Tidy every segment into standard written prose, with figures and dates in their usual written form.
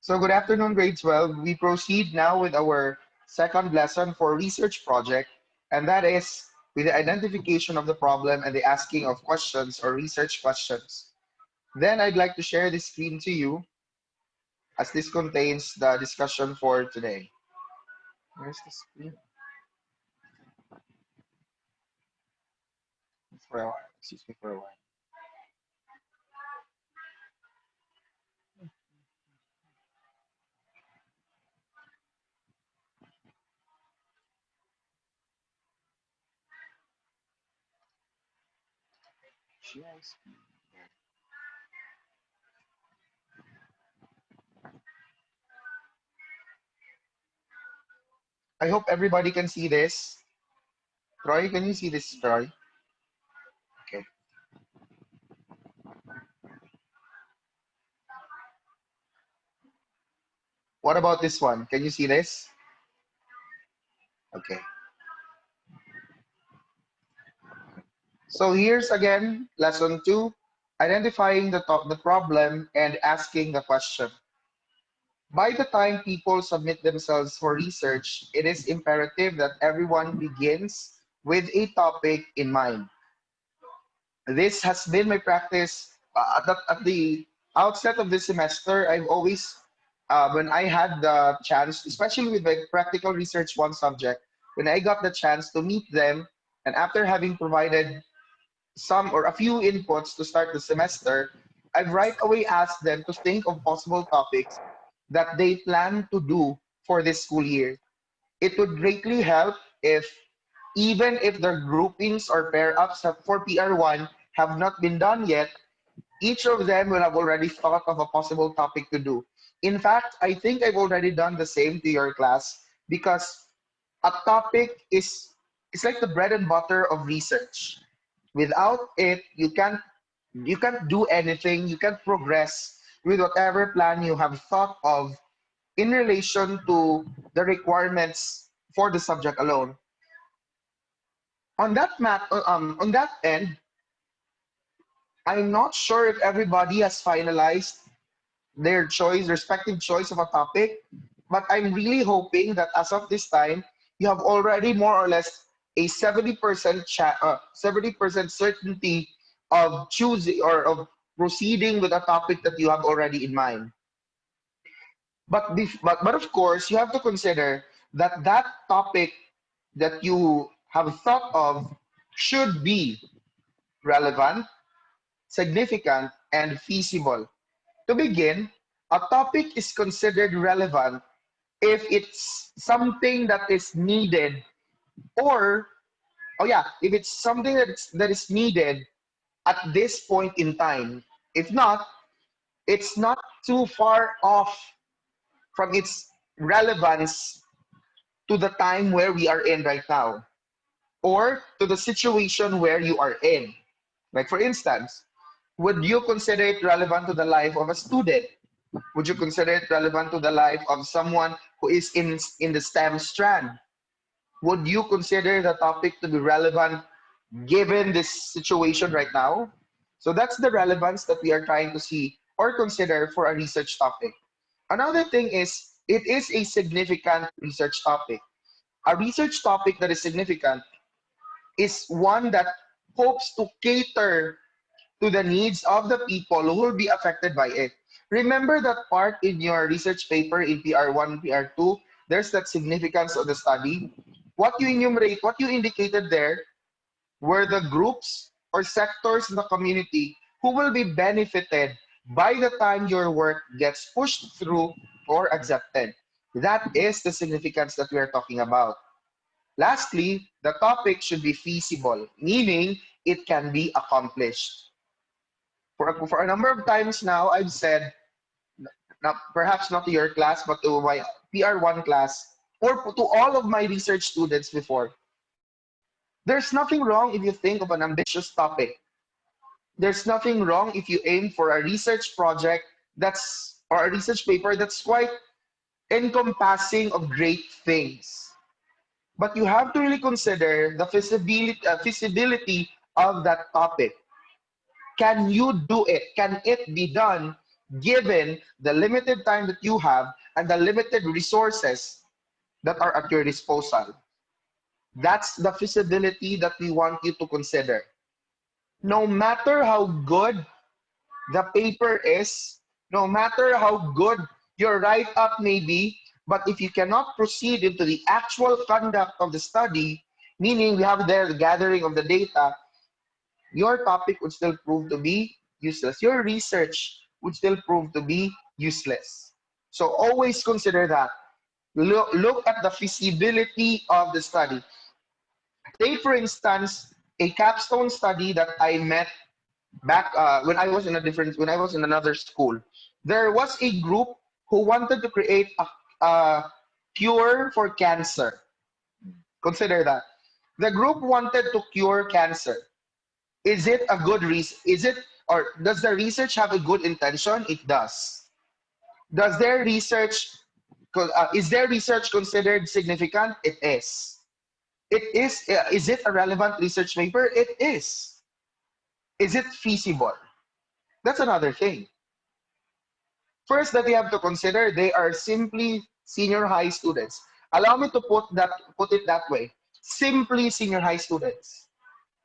So good afternoon, grade 12. We proceed now with our second lesson for research project, and that is with the identification of the problem and the asking of questions or research questions. Then I'd like to share this screen to you as this contains the discussion for today. Where's the screen? For a while. Excuse me for a while. I hope everybody can see this. Troy, can you see this, Troy? Okay. What about this one? Can you see this? Okay. So here's again lesson 2, identifying the problem and asking the question. By the time people submit themselves for research, it is imperative that everyone begins with a topic in mind. This has been my practice at the outset of this semester. I've always, when I had the chance, especially with my practical research one subject, when I got the chance to meet them, and after having provided some or a few inputs to start the semester, I've right away asked them to think of possible topics that they plan to do for this school year. It would greatly help if, even if their groupings or pair ups for PR1 have not been done yet, each of them will have already thought of a possible topic to do. In fact, I think I've already done the same to your class because a topic is it's like the bread and butter of research. Without it, you can't do anything, you can't progress with whatever plan you have thought of in relation to the requirements for the subject alone. On that end, I'm not sure if everybody has finalized their respective choice of a topic, but I'm really hoping that as of this time, you have already more or less a 70% certainty of choosing or of proceeding with a topic that you have already in mind. But of course, you have to consider that that topic that you have thought of should be relevant, significant, and feasible. To begin, a topic is considered relevant if it's something that is needed, or if it's something that is needed at this point in time. If not, it's not too far off from its relevance to the time where we are in right now, or to the situation where you are in. Like for instance, would you consider it relevant to the life of a student? Would you consider it relevant to the life of someone who is in the STEM strand? Would you consider the topic to be relevant given this situation right now? So that's the relevance that we are trying to see or consider for a research topic. Another thing is, it is a significant research topic. A research topic that is significant is one that hopes to cater to the needs of the people who will be affected by it. Remember that part in your research paper in PR1, PR2, there's that significance of the study. What you indicated there were the groups or sectors in the community who will be benefited by the time your work gets pushed through or accepted. That is the significance that we are talking about. Lastly, the topic should be feasible, meaning it can be accomplished. For a number of times now, I've said, perhaps not to your class, but to my PR1 class, or to all of my research students before, there's nothing wrong if you think of an ambitious topic. There's nothing wrong if you aim for a research project or a research paper that's quite encompassing of great things. But you have to really consider the feasibility of that topic. Can you do it? Can it be done given the limited time that you have and the limited resources that are at your disposal. That's the feasibility that we want you to consider. No matter how good the paper is, no matter how good your write-up may be, but if you cannot proceed into the actual conduct of the study, meaning we have there the gathering of the data, your topic would still prove to be useless. Your research would still prove to be useless. So always consider that. Look at the feasibility of the study. Take, for instance, a capstone study that I met back when I was in another school. There was a group who wanted to create a cure for cancer. Consider that. The group wanted to cure cancer. Is it a good reason? Is it, or does the research have a good intention? It does. Does their research, is their research considered significant? It is. It is. Is it a relevant research paper? It is. Is it feasible? That's another thing. First that you have to consider, they are simply senior high students. Allow me to put it that way. Simply senior high students.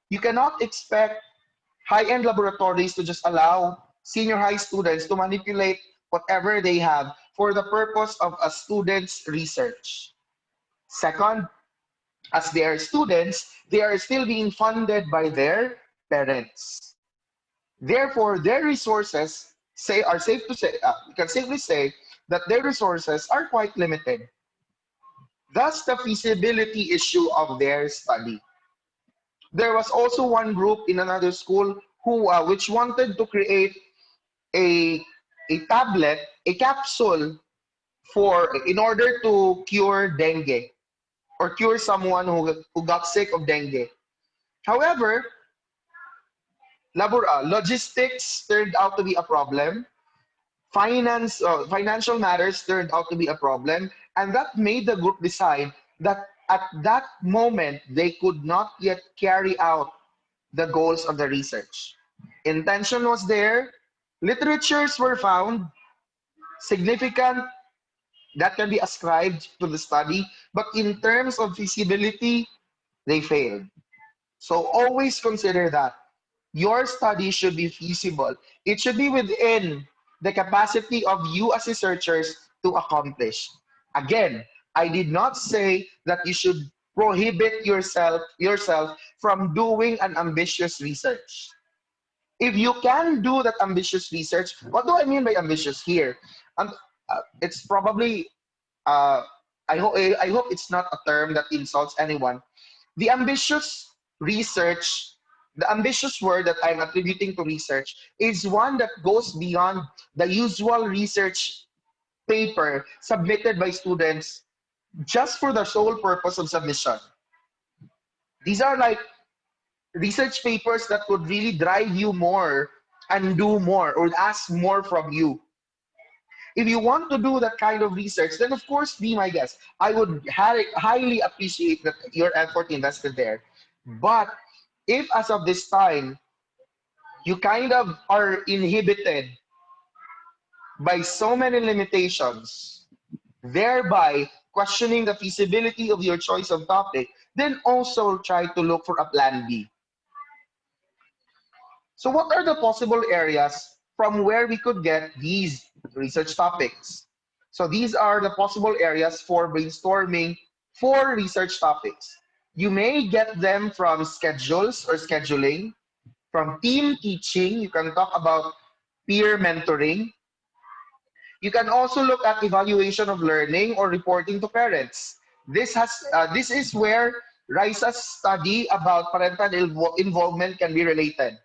You cannot expect high-end laboratories to just allow senior high students to manipulate whatever they have for the purpose of a student's research. Second, as they are students, they are still being funded by their parents. Therefore, their resources are safe to say, you can safely say that their resources are quite limited. Thus, the feasibility issue of their study. There was also one group in another school which wanted to create a tablet, a capsule in order to cure dengue or cure someone who got sick of dengue. However, logistics turned out to be a problem. Financial matters turned out to be a problem, and that made the group decide that at that moment they could not yet carry out the goals of the research. Intention was there, literatures were found, significant, that can be ascribed to the study, but in terms of feasibility, they failed. So always consider that. Your study should be feasible. It should be within the capacity of you as researchers to accomplish. Again, I did not say that you should prohibit yourself from doing an ambitious research. If you can do that ambitious research, what do I mean by ambitious here? It's probably uh, I hope it's not a term that insults anyone. The ambitious research, the ambitious word that I'm attributing to research is one that goes beyond the usual research paper submitted by students just for the sole purpose of submission. These are like research papers that would really drive you more and do more or ask more from you. If you want to do that kind of research, then of course be my guest. I would highly appreciate your effort invested there. But if as of this time, you kind of are inhibited by so many limitations, thereby questioning the feasibility of your choice of topic, then also try to look for a plan B. So what are the possible areas from where we could get these research topics? So these are the possible areas for brainstorming for research topics. You may get them from schedules or scheduling, from team teaching. You can talk about peer mentoring. You can also look at evaluation of learning or reporting to parents. This is where RISA's study about parental involvement can be related.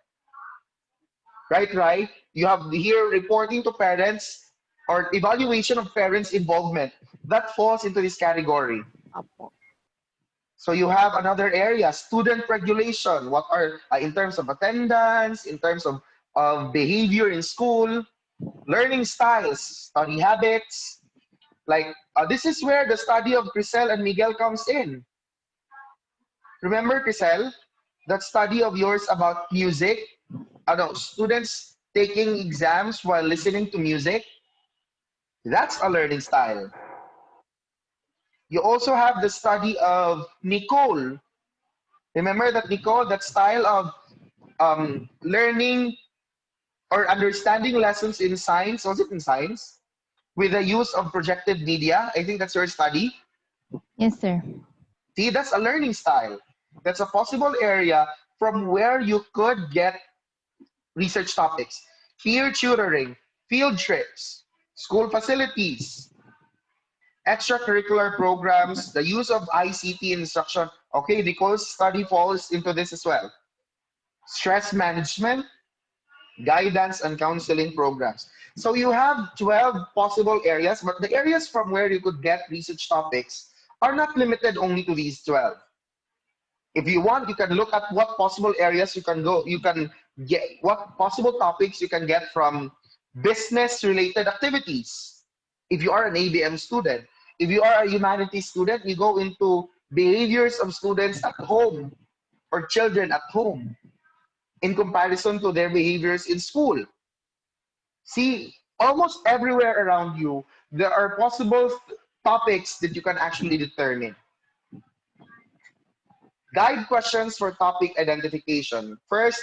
Right? You have here reporting to parents or evaluation of parents' involvement. That falls into this category. Opo. So you have another area, student regulation. What are, in terms of attendance, in terms of behavior in school, learning styles, study habits. Like, this is where the study of Crisel and Miguel comes in. Remember, Crisel, that study of yours about music? No, students taking exams while listening to music, that's a learning style. You also have the study of Nicole. Remember that Nicole, that style of learning or understanding lessons in science, was it in science? With the use of projected media. I think that's your study. Yes, sir. See, that's a learning style. That's a possible area from where you could get research topics. Peer tutoring, field trips, school facilities, extracurricular programs, the use of ICT instruction. Okay, Nicole's study falls into this as well. Stress management, guidance, and counseling programs. So you have 12 possible areas, but the areas from where you could get research topics are not limited only to these 12. If you want, you can look at what possible areas you can go, you can get, what possible topics you can get from business related activities. If you are an ABM student, if you are a humanities student, you go into behaviors of students at home or children at home in comparison to their behaviors in school. See, almost everywhere around you, there are possible topics that you can actually determine. Guide questions for topic identification. First,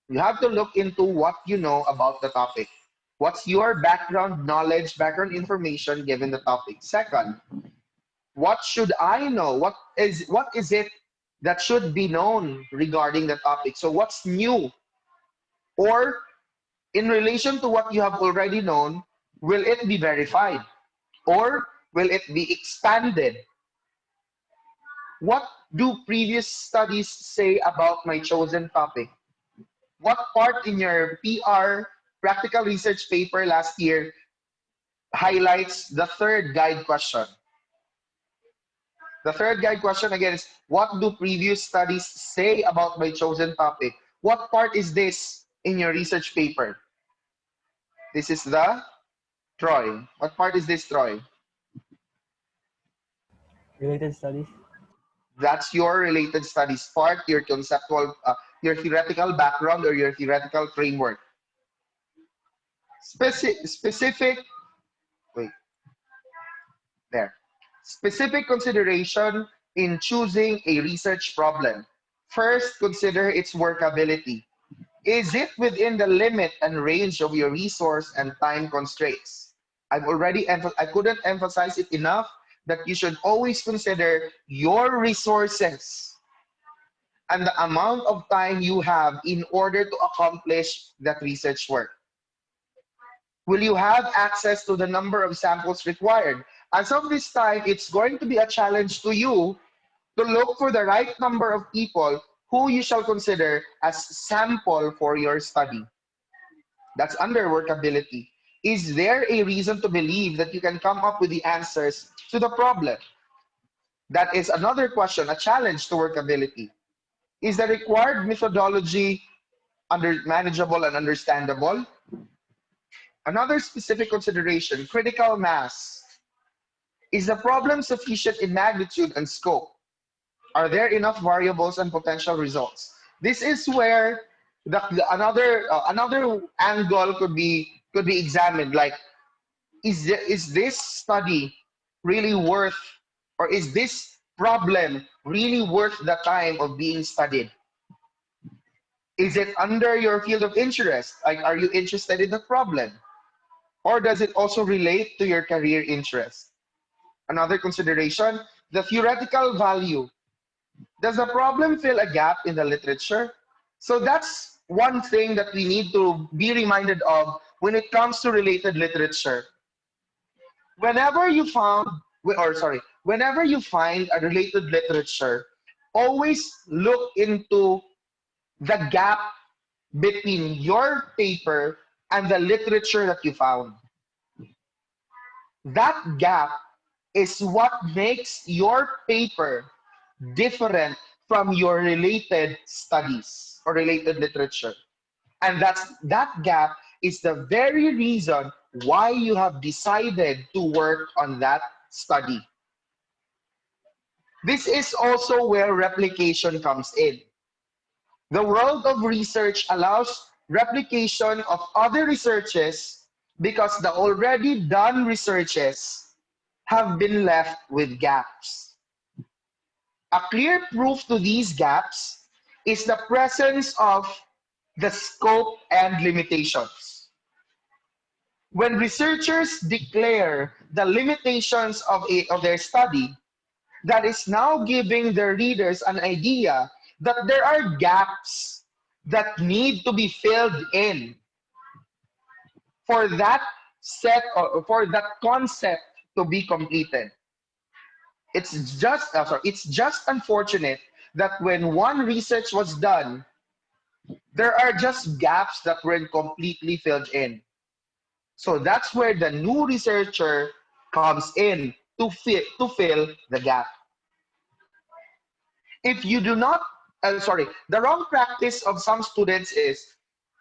you have to look into what you know about the topic. What's your background knowledge, background information given the topic? Second, what should I know? What is it that should be known regarding the topic? So what's new? Or in relation to what you have already known, will it be verified? Or will it be expanded? What do previous studies say about my chosen topic? What part in your PR practical research paper last year highlights the third guide question? The third guide question again is, what do previous studies say about my chosen topic? What part is this in your research paper? This is the Troy. What part is this, Troy? Related studies. That's your related studies part, your conceptual, your theoretical background or your theoretical framework. Specific, wait, there. Specific consideration in choosing a research problem. First, consider its workability. Is it within the limit and range of your resource and time constraints? I couldn't emphasize it enough that you should always consider your resources and the amount of time you have in order to accomplish that research work. Will you have access to the number of samples required? As of this time, it's going to be a challenge to you to look for the right number of people who you shall consider as sample for your study. That's under workability. Is there a reason to believe that you can come up with the answers to the problem? That is another question, a challenge to workability. Is the required methodology manageable and understandable? Another specific consideration, critical mass. Is the problem sufficient in magnitude and scope? Are there enough variables and potential results? This is where another angle could be examined. Like, is this study really worth, or is this problem really worth the time of being studied? Is it under your field of interest? Like, are you interested in the problem? Or does it also relate to your career interest? Another consideration, the theoretical value. Does the problem fill a gap in the literature? So that's one thing that we need to be reminded of when it comes to related literature. Whenever you found, whenever you find a related literature, always look into the gap between your paper and the literature that you found. That gap is what makes your paper different from your related studies or related literature. And that gap is the very reason why you have decided to work on that study. This is also where replication comes in. The world of research allows replication of other researches because the already done researches have been left with gaps. A clear proof to these gaps is the presence of the scope and limitations. When researchers declare the limitations of their study, that is now giving their readers an idea that there are gaps that need to be filled in for that set or for that concept to be completed. It's just unfortunate that when one research was done, there are just gaps that weren't completely filled in. So that's where the new researcher comes in to fill the gap. If you do not, the wrong practice of some students is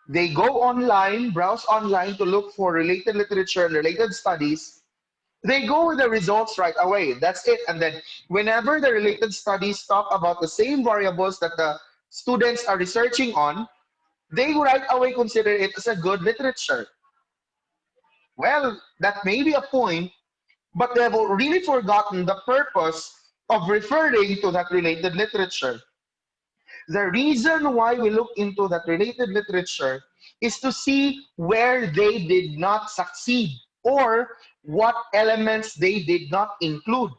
they go online, browse online to look for related literature and related studies. They go with the results right away. That's it. And then whenever the related studies talk about the same variables that the students are researching on, they right away consider it as a good literature. Well, that may be a point, but they have really forgotten the purpose of referring to that related literature. The reason why we look into that related literature is to see where they did not succeed or what elements they did not include.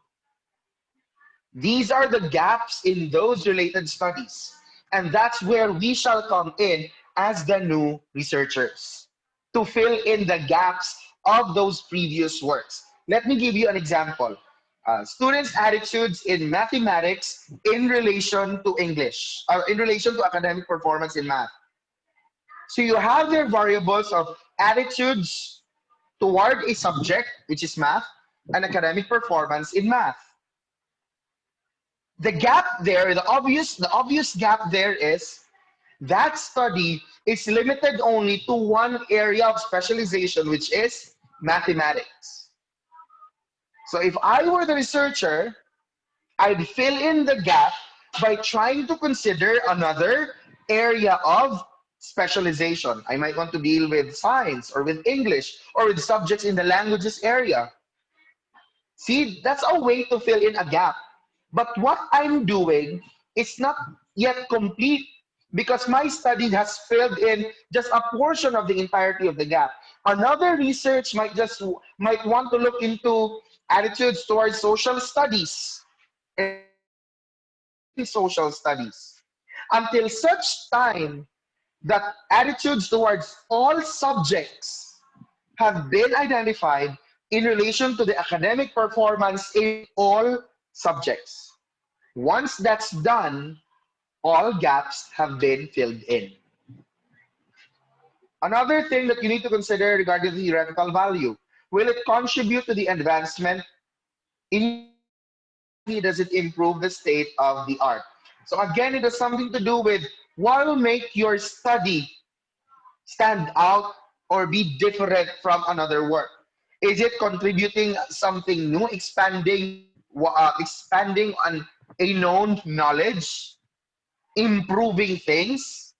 These are the gaps in those related studies. And that's where we shall come in as the new researchers to fill in the gaps of those previous works. Let me give you an example. Students' attitudes in mathematics in relation to English, or in relation to academic performance in math. So you have their variables of attitudes toward a subject, which is math, and academic performance in math. The gap there, the obvious gap there is that study is limited only to one area of specialization, which is mathematics. So if I were the researcher, I'd fill in the gap by trying to consider another area of specialization. I might want to deal with science or with English or with subjects in the languages area. See, that's a way to fill in a gap. But what I'm doing is not yet complete because my study has filled in just a portion of the entirety of the gap. Another research might want to look into attitudes towards social studies and social studies until such time that attitudes towards all subjects have been identified in relation to the academic performance in all subjects. Once that's done, all gaps have been filled in. Another thing that you need to consider regarding the theoretical value, will it contribute to the advancement in does it improve the state of the art? So again, it has something to do with what will make your study stand out or be different from another work. Is it contributing something new, expanding on a known knowledge, improving things?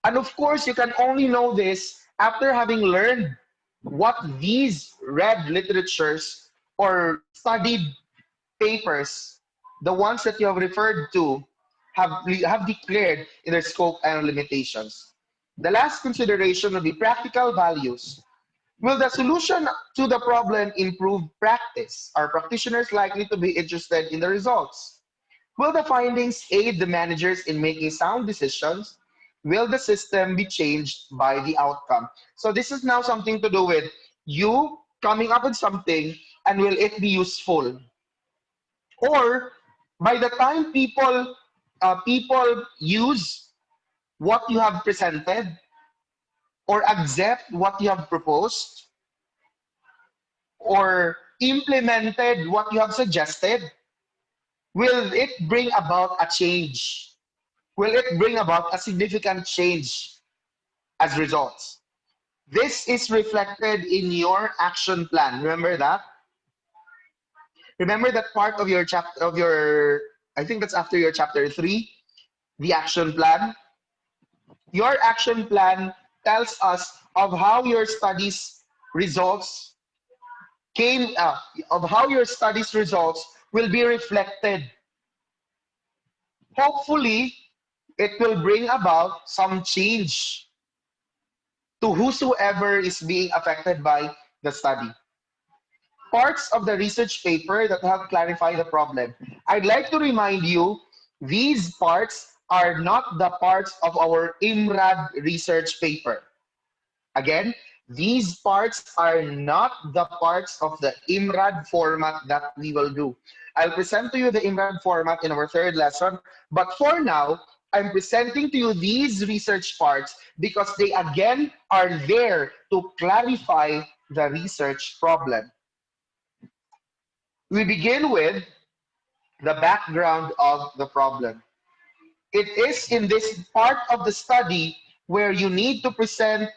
And of course, you can only know this after having learned what these read literatures or studied papers, the ones that you have referred to, have declared in their scope and limitations. The last consideration will be practical values. Will the solution to the problem improve practice? Are practitioners likely to be interested in the results? Will the findings aid the managers in making sound decisions? Will the system be changed by the outcome? So this is now something to do with you coming up with something, and will it be useful? Or by the time people use what you have presented or accept what you have proposed or implemented what you have suggested, will it bring about a change? Will it bring about a significant change as results? This is reflected in your action plan. Remember that? Remember that part of your chapter of your, I think that's after your chapter 3, the action plan. Your action plan tells us of how your studies results came of how your studies results will be reflected. Hopefully, it will bring about some change to whosoever is being affected by the study. Parts of the research paper that help clarify the problem. I'd like to remind you, these parts are not the parts of our IMRAD research paper. Again, these parts are not the parts of the IMRAD format that we will do. I'll present to you the IMRAD format in our third lesson, but for now, I'm presenting to you these research parts because they again are there to clarify the research problem. We begin with the background of the problem. It is in this part of the study where you need to present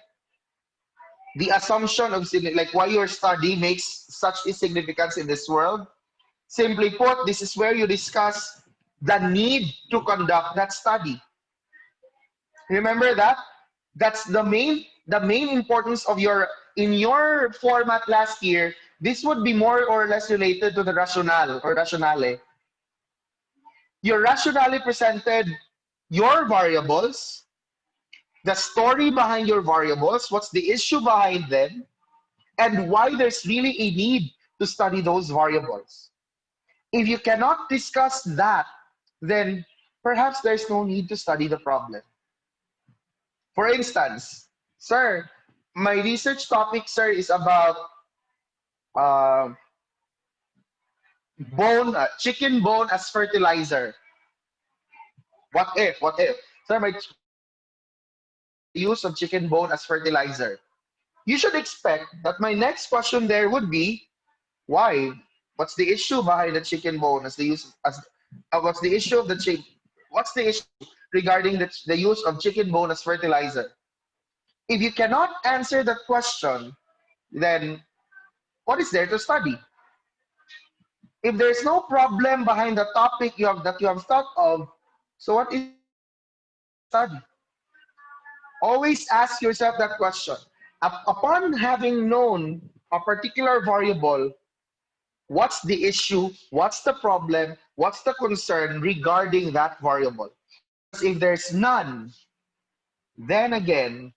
the assumption of like why your study makes such a significance in this world. Simply put, this is where you discuss the need to conduct that study. Remember that? That's the main importance of your in your format last year. This would be more or less related to the rationale or rationale. Your rationale presented your variables, the story behind your variables, what's the issue behind them, and why there's really a need to study those variables. If you cannot discuss that, then perhaps there's no need to study the problem. For instance, sir, my research topic, sir, is about uh, chicken bone as fertilizer. What if? What if? Sir, my use of chicken bone as fertilizer. You should expect that my next question there would be, why? What's the issue behind the chicken bone as the use as what's the issue of the chicken? What's the issue regarding the use of chicken bone as fertilizer? If you cannot answer that question, then what is there to study? If there's no problem behind the topic that you have thought of, so what is study? Always ask yourself that question. Upon having known a particular variable, what's the issue? What's the problem? What's the concern regarding that variable? Because if there's none, then again,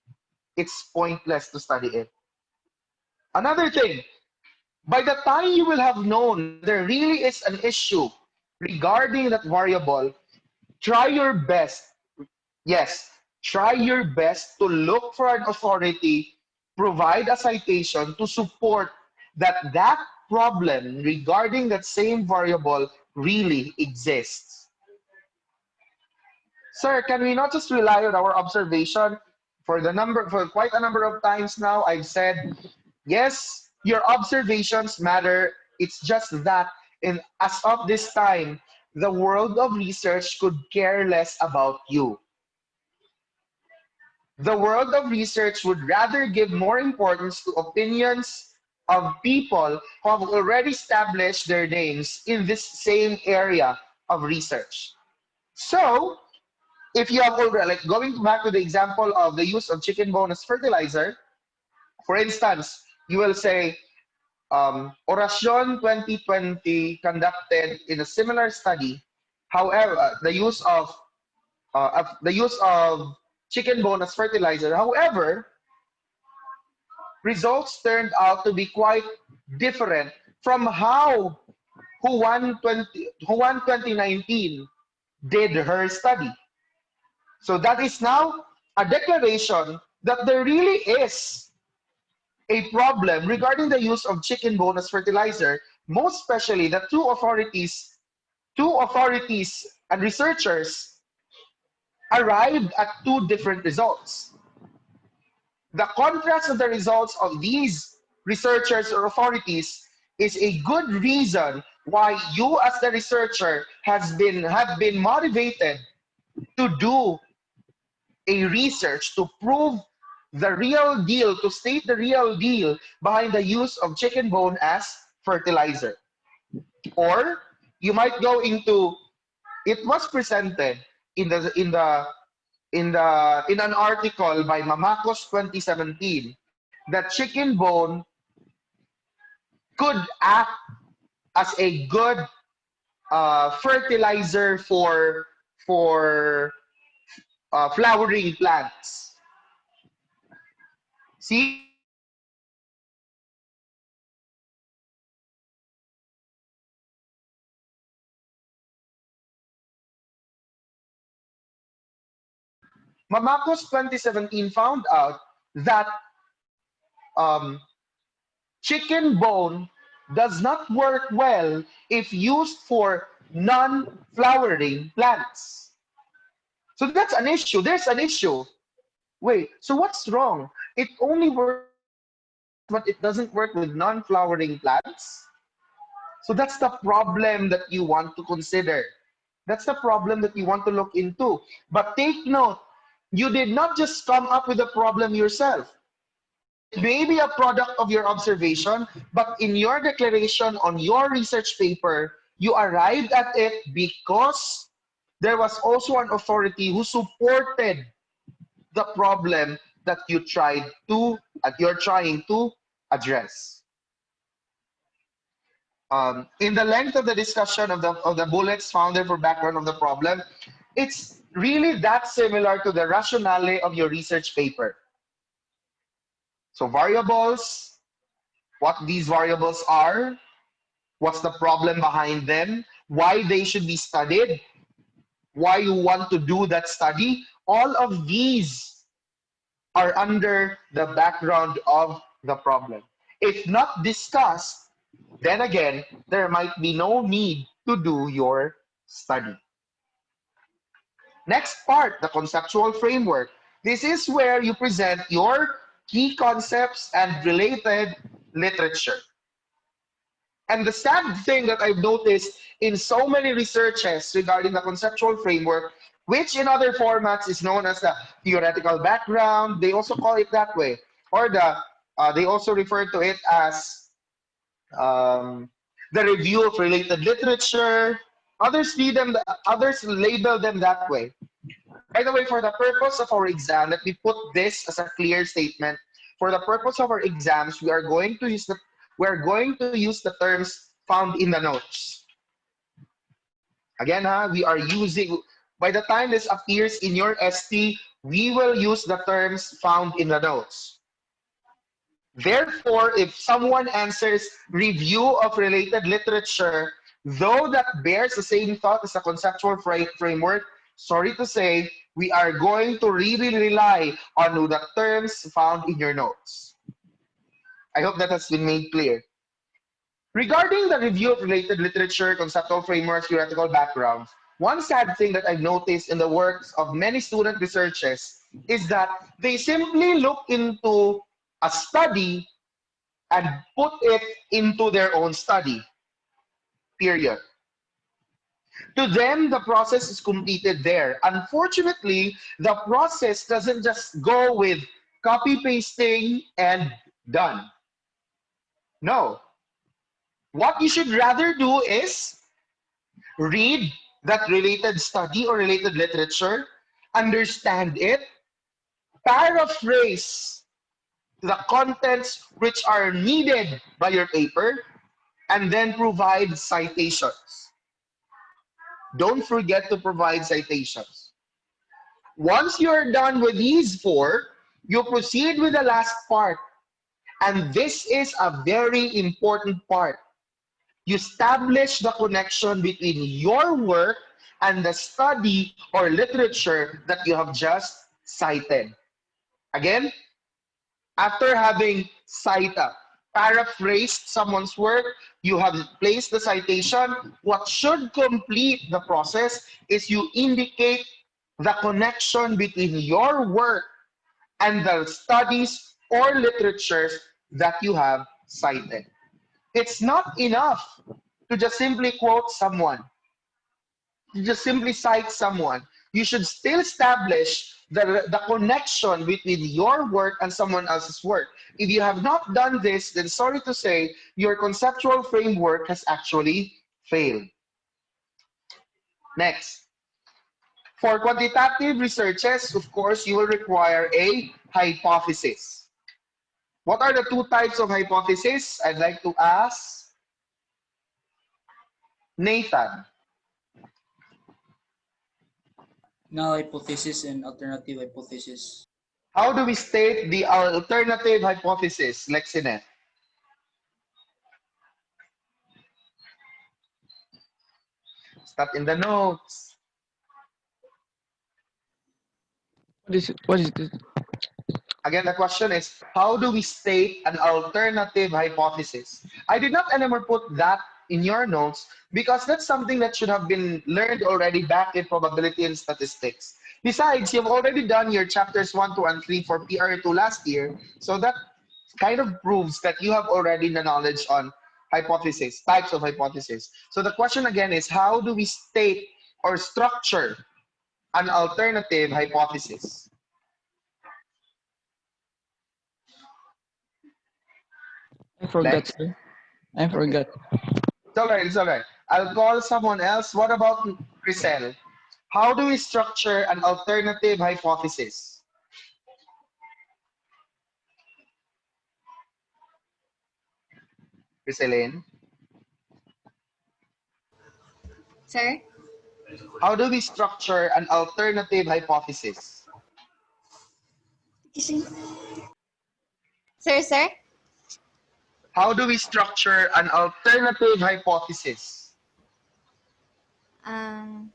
it's pointless to study it. Another thing, by the time you will have known there really is an issue regarding that variable, try your best. Yes, try your best to look for an authority, provide a citation to support that problem regarding that same variable really exists. Sir, can we not just rely on our observation? For quite a number of times now, I've said, yes, your observations matter. It's just that, as of this time, the world of research could care less about you. The world of research would rather give more importance to opinions of people who have already established their names in this same area of research. So, if you have already, like going back to the example of the use of chicken bone as fertilizer, for instance, you will say, Oracion 2020 conducted in a similar study. However, the use of chicken bone as fertilizer. However, results turned out to be quite different from how Juan 2019 did her study. So that is now a declaration that there really is a problem regarding the use of chicken bone as fertilizer, most especially that two authorities and researchers arrived at two different results. The contrast of the results of these researchers or authorities is a good reason why you as the researcher have been motivated to do a research to prove the real deal, to state the real deal behind the use of chicken bone as fertilizer. Or you might go into, it was presented in the in an article by Mamakos 2017 that chicken bone could act as a good fertilizer for flowering plants. See, Mamakos 2017 found out that um, chicken bone does not work well if used for non-flowering plants. So that's an issue. There's an issue. Wait, so what's wrong? It only works with flowering plants, but it doesn't work with non-flowering plants? So that's the problem that you want to consider. That's the problem that you want to look into. But take note, you did not just come up with a problem yourself. It may be a product of your observation, but in your declaration on your research paper, you arrived at it because there was also an authority who supported the problem that you're trying to address. In the length of the discussion of the bullets founded for background of the problem, it's really that similar to the rationale of your research paper. So variables, what these variables are, what's the problem behind them, why they should be studied, why you want to do that study, all of these are under the background of the problem. If not discussed, then again, there might be no need to do your study. Next part, the conceptual framework. This is where you present your key concepts and related literature. And the sad thing that I've noticed in so many researches regarding the conceptual framework, which in other formats is known as the theoretical background, they also call it that way, or they also refer to it as the review of related literature. Others label them that way. By the way, for the purpose of our exam, let me put this as a clear statement. For the purpose of our exams, we are going to use the terms found in the notes. Again, we are using, by the time this appears in your ST, we will use the terms found in the notes. Therefore, if someone answers review of related literature, though that bears the same thought as a conceptual framework, sorry to say, we are going to really rely on the terms found in your notes. I hope that has been made clear. Regarding the review of related literature, conceptual frameworks, theoretical backgrounds, one sad thing that I've noticed in the works of many student researchers is that they simply look into a study and put it into their own study, period. To them, the process is completed there. Unfortunately, the process doesn't just go with copy pasting and done. No. What you should rather do is read that related study or related literature, understand it, paraphrase the contents which are needed by your paper, and then provide citations. Don't forget to provide citations. Once you're done with these four, you proceed with the last part. And this is a very important part. You establish the connection between your work and the study or literature that you have just cited. Again, after having paraphrased someone's work, you have placed the citation. What should complete the process is you indicate the connection between your work and the studies or literatures that you have cited. It's not enough to just simply quote someone, to just simply cite someone. You should still establish the connection between your work and someone else's work. If you have not done this, then sorry to say, your conceptual framework has actually failed. Next. For quantitative researches, of course, you will require a hypothesis. What are the two types of hypothesis? I'd like to ask Nathan. Null hypothesis and alternative hypothesis. How do we state the alternative hypothesis, Lexinet? Start in the notes. What is this? Again, the question is, how do we state an alternative hypothesis? I did not anymore put that in your notes because that's something that should have been learned already back in probability and statistics. Besides, you've already done your chapters 1, 2, and 3 for PR2 last year, so that kind of proves that you have already the knowledge on hypothesis, types of hypothesis. So the question again is, how do we state or structure an alternative hypothesis? I forgot, Lex? sir. I forgot. It's all right, it's all right. I'll call someone else. What about Crisel? How do we structure an alternative hypothesis? Criseline? Sir? How do we structure an alternative hypothesis? Sir? How do we structure an alternative hypothesis? Um,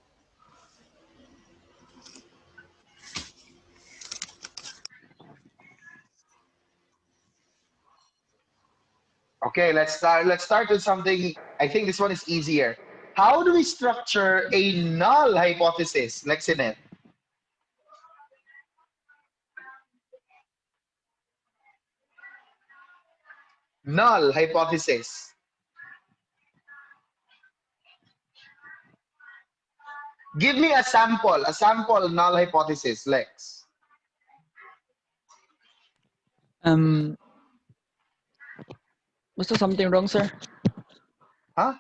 Okay, let's start. Let's start with something. I think this one is easier. How do we structure a null hypothesis, Lexinet? Null hypothesis. Give me a sample null hypothesis, Lex. Was there something wrong, sir? Huh?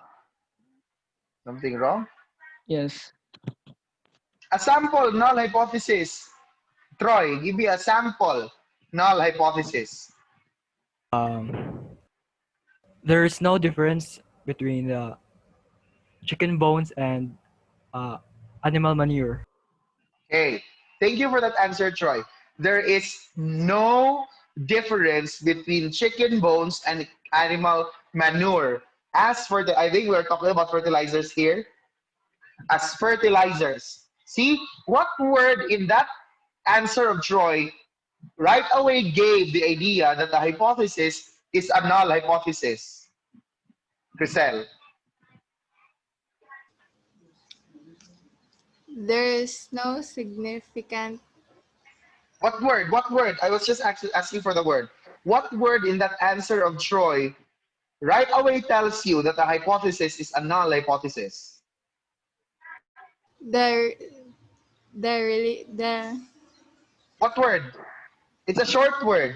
Something wrong? Yes. A sample null hypothesis. Troy, give me a sample null hypothesis. There is no difference between the chicken bones and uh, animal manure. Okay, thank you for that answer, Troy. There is no difference between chicken bones and animal manure. As for the, I think we're talking about fertilizers here. As fertilizers. See, what word in that answer of Troy right away gave the idea that the hypothesis is a null hypothesis? Crisel. there is no significant. What word? What word? I was just asking for the word. What word in that answer of Troy right away tells you that the hypothesis is a null hypothesis? The really the What word? It's a short word.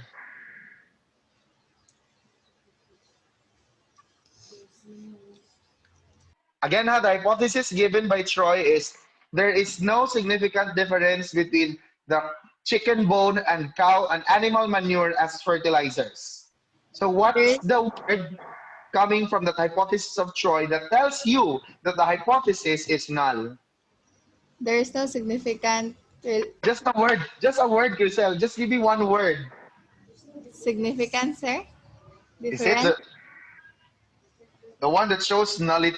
Again, the hypothesis given by Troy is there is no significant difference between the chicken bone and cow and animal manure as fertilizers. So what's there the word coming from the hypothesis of Troy that tells you that the hypothesis is null? there is no significant Just a word, Grisel. Just give me one word. significance, sir. Is it Different. the one that shows nullity,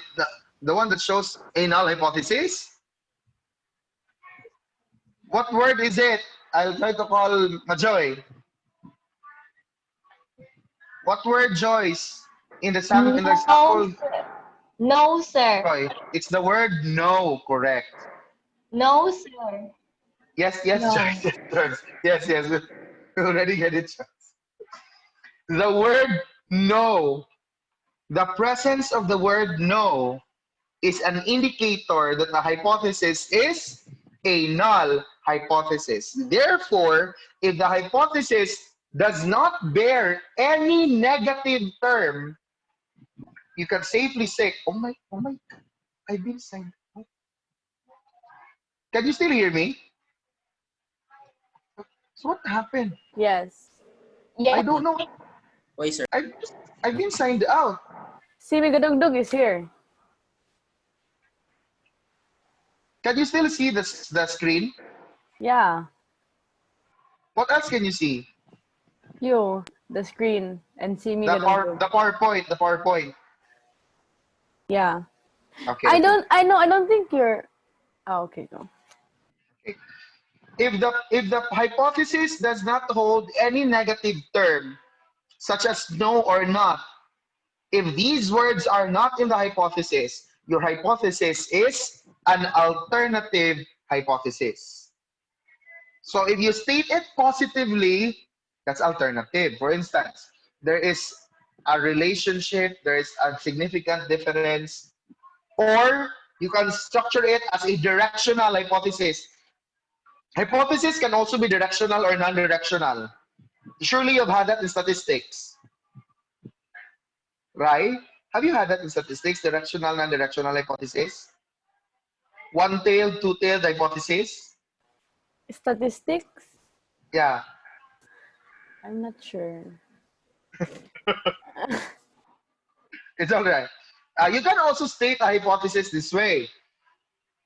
the one that shows a null hypothesis? What word is it? I'll try to call Majoy. What word, Joyce? In the sample, No, sir. Troy, it's the word no, correct? No, sir. Yes, yes, No. Joyce. Yes, Joyce. Yes, yes. We already get it, Joyce. The word no, the presence of the word no is an indicator that the hypothesis is a null hypothesis. Therefore, if the hypothesis does not bear any negative term, you can safely say, oh my, I've been signed. Can you still hear me? So what happened? Yes. I Yes. don't know. Why, sir? I I've been signed out. See, Gadugdug is here. Can you still see the screen? Yeah. What else can you see? You, the screen, and see me Gadugdug. The PowerPoint, the PowerPoint. Yeah. Okay, okay. I don't think you're. Oh, okay, go. If the hypothesis does not hold any negative term, such as no or not, if these words are not in the hypothesis, your hypothesis is an alternative hypothesis. So if you state it positively, that's alternative. For instance, there is a relationship, there is a significant difference, or you can structure it as a directional hypothesis. Hypothesis can also be directional or non-directional. Surely you've had that in statistics, right? Have you had that in statistics, directional, non-directional hypothesis? One-tailed, two-tailed hypothesis? Statistics? Yeah. I'm not sure. It's all right. You can also state a hypothesis this way.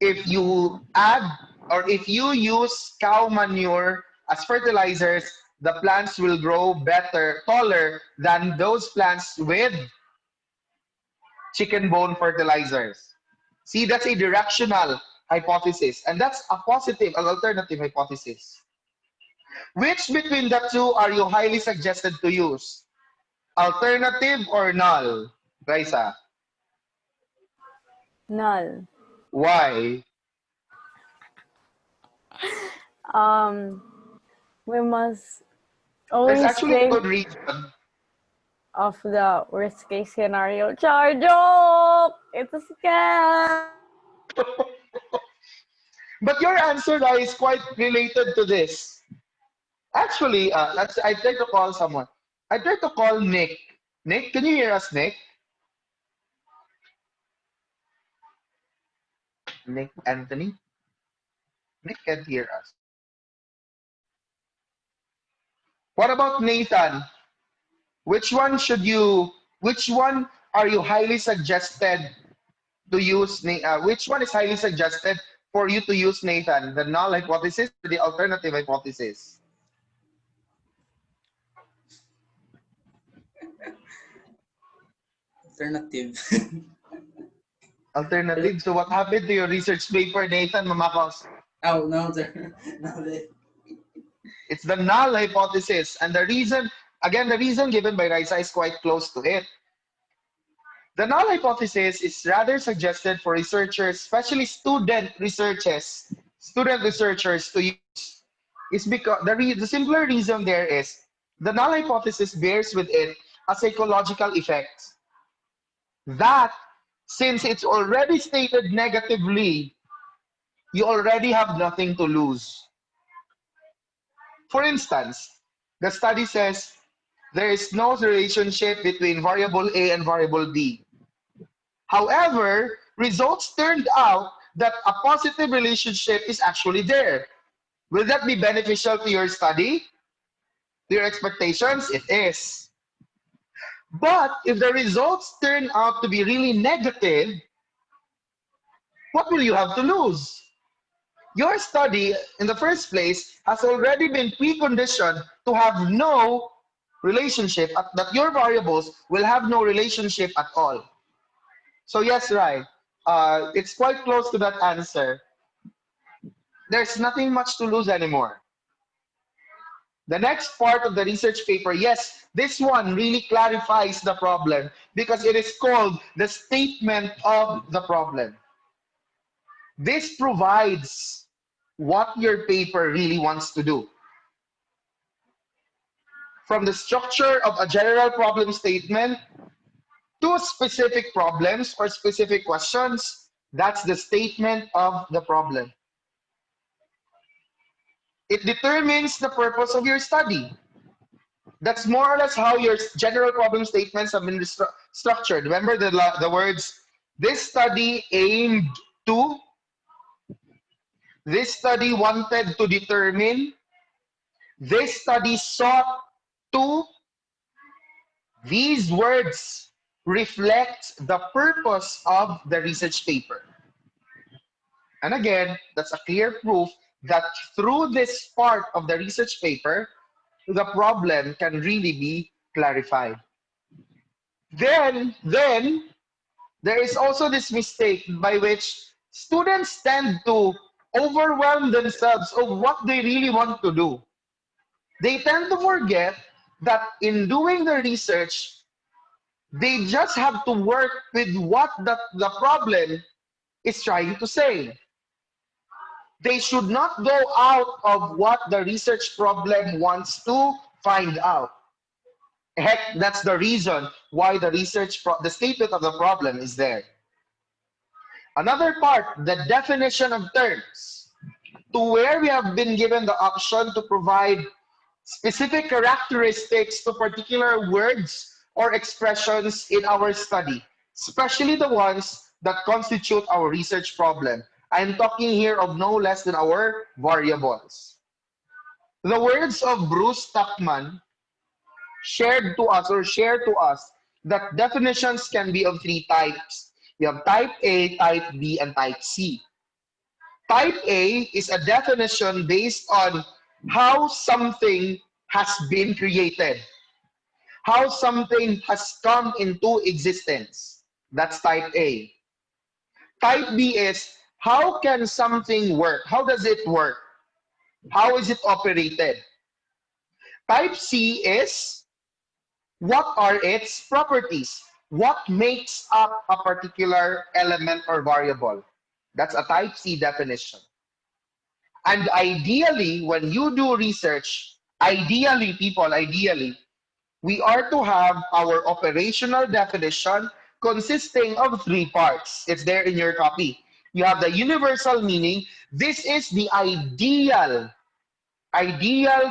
If you add or if you use cow manure as fertilizers, the plants will grow better, taller than those plants with chicken bone fertilizers. See, that's a directional hypothesis, and that's a positive, an alternative hypothesis. Which between the two are you highly suggested to use? Alternative or null? Raisa, Null. why? Um, we must There's always actually a think good reason. of the worst case scenario. Char joke! It's a scam! But your answer now is quite related to this. Actually, I try to call someone. I try to call Nick. Nick, can you hear us, Nick? Nick Anthony? Nick can't hear us. What about Nathan? Which one are you highly suggested to use, which one is highly suggested for you to use, Nathan? The null hypothesis or the alternative hypothesis? Alternative. Alternative. So what happened to your research paper, Nathan Mamakos? Oh, no, sir. No, It's the null hypothesis. And the reason, again, the reason given by Raisa is quite close to it. The null hypothesis is rather suggested for researchers, especially student researchers to use. Is because the simpler reason there is the null hypothesis bears with it a psychological effect. That, since it's already stated negatively, you already have nothing to lose. For instance, the study says there is no relationship between variable A and variable B. However, results turned out that a positive relationship is actually there. Will that be beneficial to your study? To your expectations? It is. But if the results turn out to be really negative, what will you have to lose? Your study, in the first place, has already been preconditioned to have no relationship, that your variables will have no relationship at all. So yes, right. It's quite close to that answer. There's nothing much to lose anymore. The next part of the research paper, yes, this one really clarifies the problem because it is called the statement of the problem. This provides what your paper really wants to do. From the structure of a general problem statement to specific problems or specific questions, that's the statement of the problem. It determines the purpose of your study. That's more or less how your general problem statements have been structured. Remember the words, this study aimed to, This study wanted to determine, this study sought to, these words reflect the purpose of the research paper. And again, that's a clear proof that through this part of the research paper, the problem can really be clarified. Then there is also this mistake by which students tend to overwhelm themselves of what they really want to do. They tend to forget that in doing the research, they just have to work with what the problem is trying to say. They should not go out of what the research problem wants to find out. Heck, that's the reason why the statement of the problem is there. Another part, the definition of terms, to where we have been given the option to provide specific characteristics to particular words or expressions in our study, especially the ones that constitute our research problem. I'm talking here of no less than our variables. The words of Bruce Tuckman shared to us that definitions can be of three types. We have type A, type B, and type C. Type A is a definition based on how something has been created, how something has come into existence. That's type A. Type B is how can something work? How does it work? How is it operated? Type C is what are its properties? What makes up a particular element or variable? That's a type C definition. And ideally, when you do research, ideally, we are to have our operational definition consisting of three parts. It's there in your copy. You have the universal meaning. This is the ideal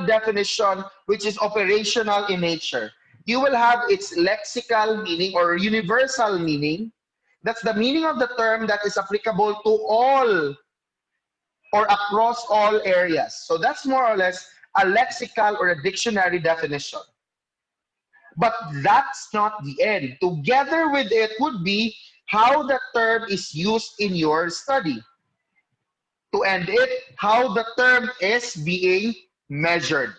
definition, which is operational in nature. You will have its lexical meaning or universal meaning. That's the meaning of the term that is applicable to all or across all areas. So that's more or less a lexical or a dictionary definition. But that's not the end. Together with it would be how the term is used in your study. To end it, how the term is being measured.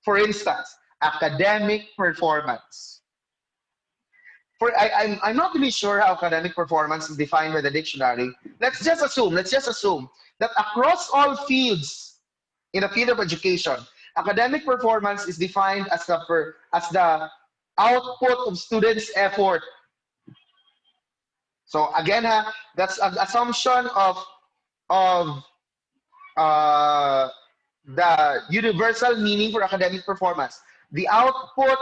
For instance, academic performance. I'm not really sure how academic performance is defined by the dictionary. Let's just assume that across all fields in the field of education, academic performance is defined as the output of students' effort. So again, that's an assumption of the universal meaning for academic performance. The output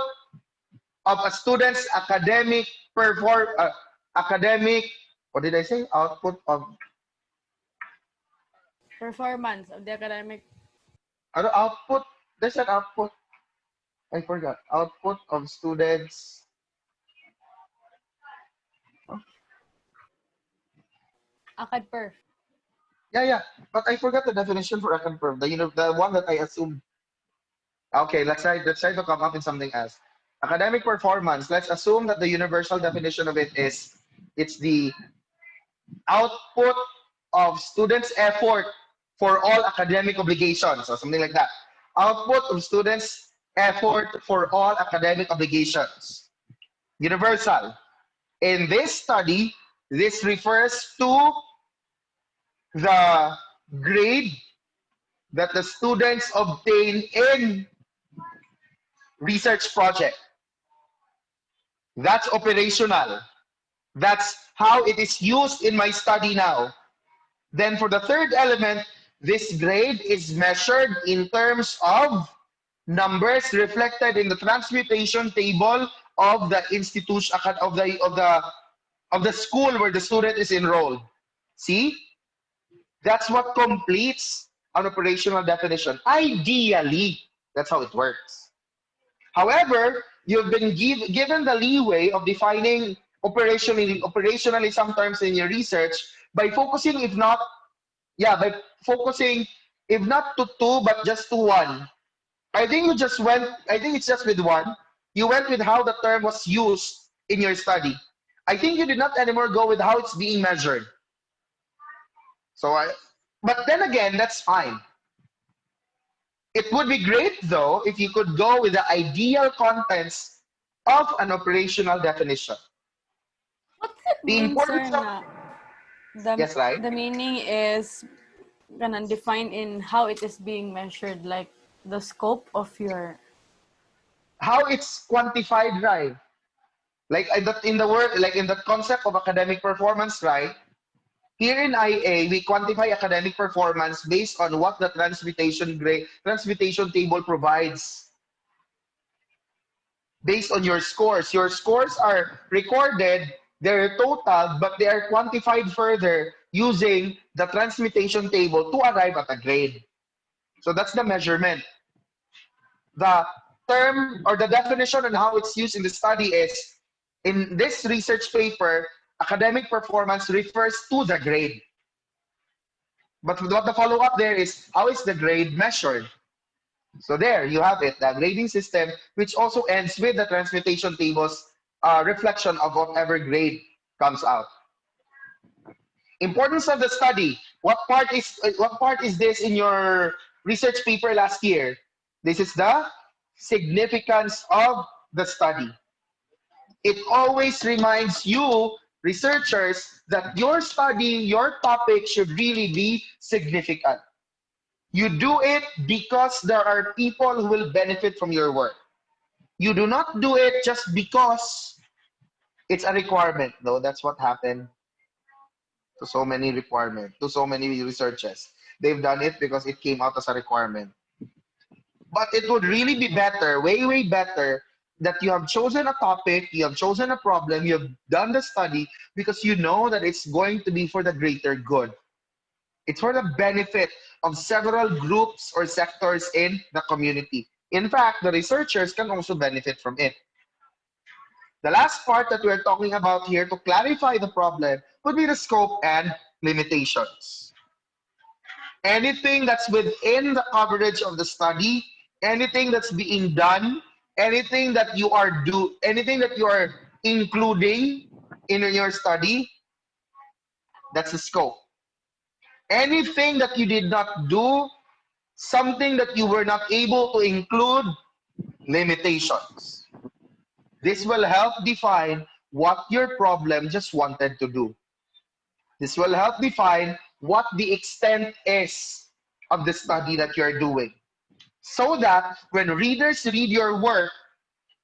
of a student's academic, what did I say? Output of Performance of the academic. output. There's an output. I forgot. Output of students. Acad perf. Yeah. But I forgot the definition for acad perf. The one that I assumed. Okay, let's try to come up with something else. Academic performance. Let's assume that the universal definition of it is it's the output of students' effort for all academic obligations or something like that. Output of students' effort for all academic obligations. Universal. In this study, this refers to the grade that the students obtain in research project. That's operational. That's how it is used in my study now. Then for the third element, this grade is measured in terms of numbers reflected in the transmutation table of the institution of the school where the student is enrolled. See? That's what completes an operational definition. Ideally, that's how it works. However, you've been given the leeway of defining operationally sometimes in your research by focusing, if not Yeah, by focusing, if not to two, but just to one. I think you just went, I think it's just with one. You went with how the term was used in your study. I think you did not anymore go with how it's being measured. So but then again, that's fine. It would be great though if you could go with the ideal contents of an operational definition. What's it The mean, sir, importance of, na yes, right? the meaning is gonna define in how it is being measured, like the scope of your... How it's quantified, right? Like in the word, like in the concept of academic performance, right? Here in IA, we quantify academic performance based on what the transmutation table provides. Based on your scores. Your scores are recorded, they're totaled, but they are quantified further using the transmutation table to arrive at a grade. So that's the measurement. The term or the definition and how it's used in the study is, in this research paper, academic performance refers to the grade. But what the follow-up there is, how is the grade measured? So there, you have it, the grading system, which also ends with the transmutation table's reflection of whatever grade comes out. Importance of the study. What part is this in your research paper last year? This is the significance of the study. It always reminds you, researchers, that your study, your topic should really be significant. You do it because there are people who will benefit from your work. You do not do it just because it's a requirement, though. That's what happened to so many to so many researchers. They've done it because it came out as a requirement. But it would really be better, way, way better, that you have chosen a topic, you have chosen a problem, you have done the study because you know that it's going to be for the greater good. It's for the benefit of several groups or sectors in the community. In fact, the researchers can also benefit from it. The last part that we're talking about here to clarify the problem would be the scope and limitations. Anything that's within the coverage of the study, anything that's being done, anything that you are including in your study, that's the scope. Anything that you did not do, something that you were not able to include, limitations. This will help define what your problem just wanted to do. This will help define what the extent is of the study that you're doing. So that when readers read your work,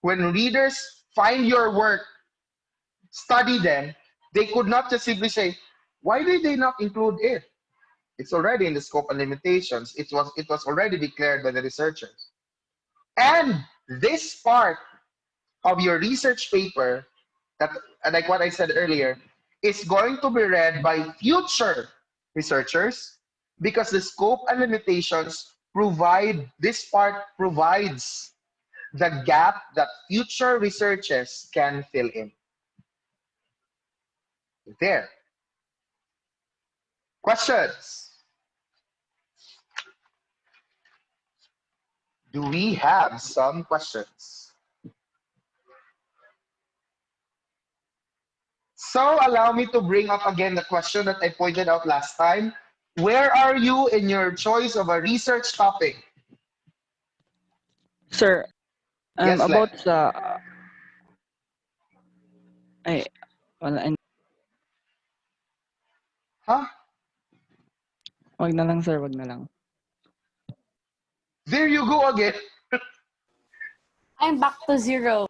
when readers find your work, study them, they could not just simply say, why did they not include it? It's already in the scope and limitations. It was already declared by the researchers. And this part of your research paper, that, like what I said earlier, is going to be read by future researchers because the scope and limitations this part provides the gap that future researchers can fill in. There. Questions? Do we have some questions? So allow me to bring up again the question that I pointed out last time. Where are you in your choice of a research topic? Sir, Yes, about Len. sa... Ay, wala. Huh? Wag na lang, sir. Wag na lang. There you go again. I'm back to zero.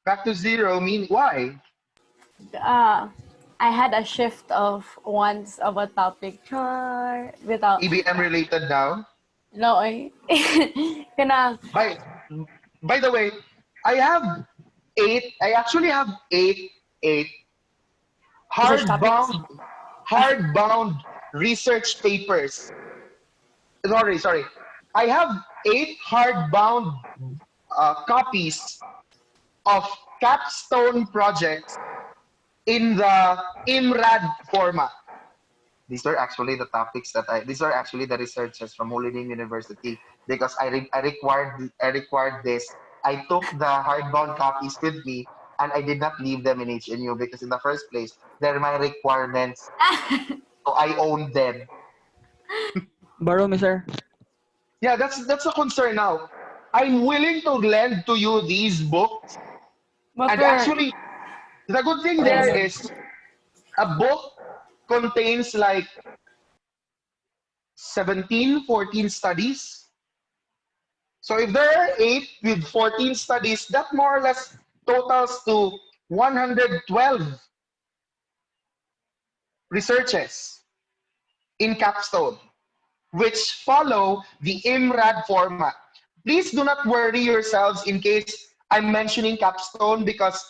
Back to zero, mean why? I had a shift of once of a topic without... EBM related now? No, eh. Kana... By, by the way, I actually have eight Research topics. hardbound research papers. Sorry. I have 8 hardbound copies of capstone projects in the IMRAD format. these are actually the topics that these are actually the researches from Holy Name University because I required this. I took the hardbound copies with me and I did not leave them in HNU because in the first place, they're my requirements. So I own them. Borrow me, sir. Yeah, that's a concern now. I'm willing to lend to you these books. But And actually, the good thing Okay, there sir. is a book contains like 17, 14 studies. So if there are 8 with 14 studies, that more or less totals to 112 researches in capstone, which follow the IMRAD format. Please do not worry yourselves in case I'm mentioning capstone because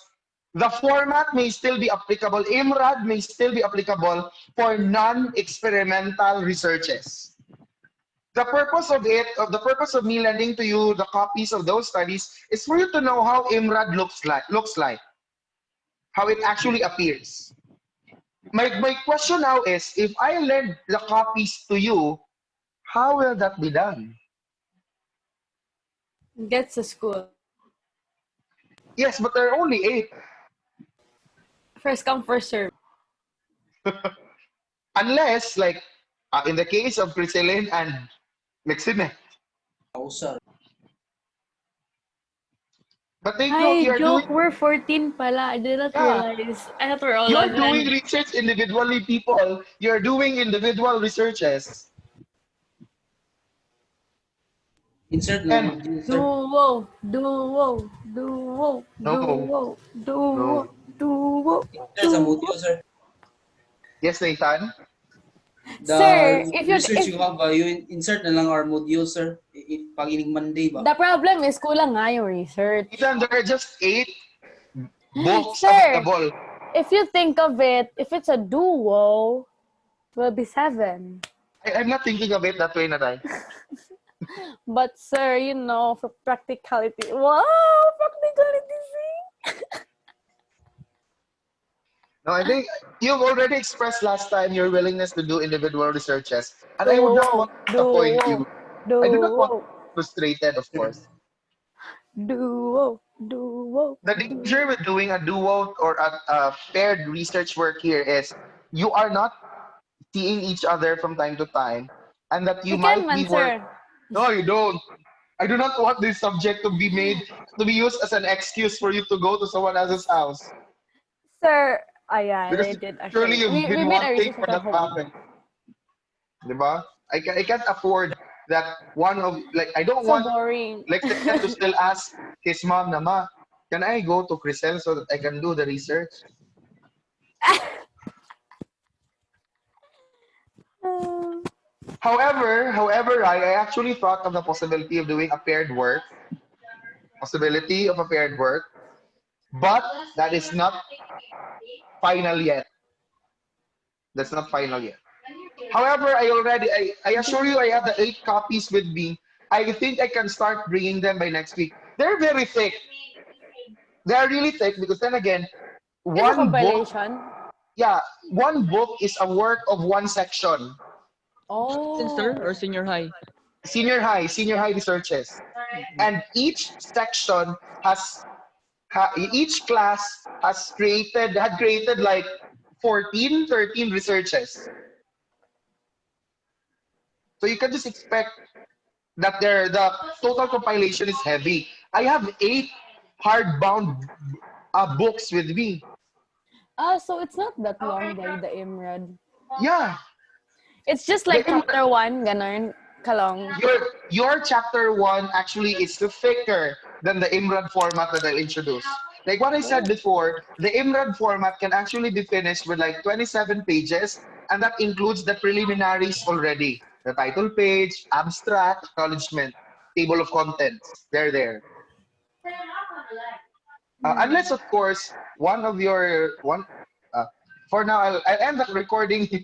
the format may still be applicable. IMRAD may still be applicable for non-experimental researches. The purpose of me lending to you the copies of those studies is for you to know how IMRAD looks like, how it actually appears. My question now is, if I lend the copies to you, how will that be done? gets to school. Yes, but there are only 8. First come, first serve. Unless, like, in the case of Criselin and Lexine. No, sir. But take note, Hi, joke, we're 14 pala. I did not yeah, realize. I thought we're all you're doing 11. research individually, people. You're doing individual researches. Insert no And module, sir. Duo, duo, duo, no, duo, duo, no. duo, There's a duo. module, sir. Yes, Nathan? Sir, The if you research you have, you insert na lang our module, sir. Pag ining Monday ba? the problem is kulang nga yung research. Nathan, there are just 8 books Sir, available. if you think of it, if it's a duo, will be 7. I'm not thinking of it that way, Natay. But sir, you know, for practicality. Wow, practicality, see? No, I think you've already expressed last time your willingness to do individual researches, and I would not Duo, want to disappoint duo, you. I do not want to duo, be frustrated, of course. duo, duo, The duo. danger with doing a duo or a paired research work here is you are not seeing each other from time to time, and that you We can might man, be work. sir. No, you don't. I do not want this subject to be used as an excuse for you to go to someone else's house Sir, ayan, because I did surely actually. you've We been made a wanting research for at our that to home. happen. Diba? I can't afford that one of like I don't So want boring. Lexington to still ask his mom, Nama, can I go to Crisel so that I can do the research? However, I actually thought of the possibility of doing a paired work, possibility of a paired work, but that is not final yet. That's not final yet. However, I assure you I have the 8 copies with me. I think I can start bringing them by next week. They're very thick. They're really thick because then again, It's a one book, compilation. yeah, one book is a work of one section. Since sir Oh. or senior high? Senior high researches. And each section each class had created like 14, 13 researches. So you can just expect that the total compilation is heavy. I have 8 hardbound books with me. Ah, so it's not that long by the IMRAD. Yeah, It's just the like chapter 1, ganun, kalong. your chapter 1 actually is thicker than the IMRAD format that I introduced. Like what I said before, the IMRAD format can actually be finished with like 27 pages, and that includes the preliminaries already. The title page, abstract, acknowledgement, table of contents. They're there. Unless, of course, one of your one. Uh, for now, I'll end the recording here.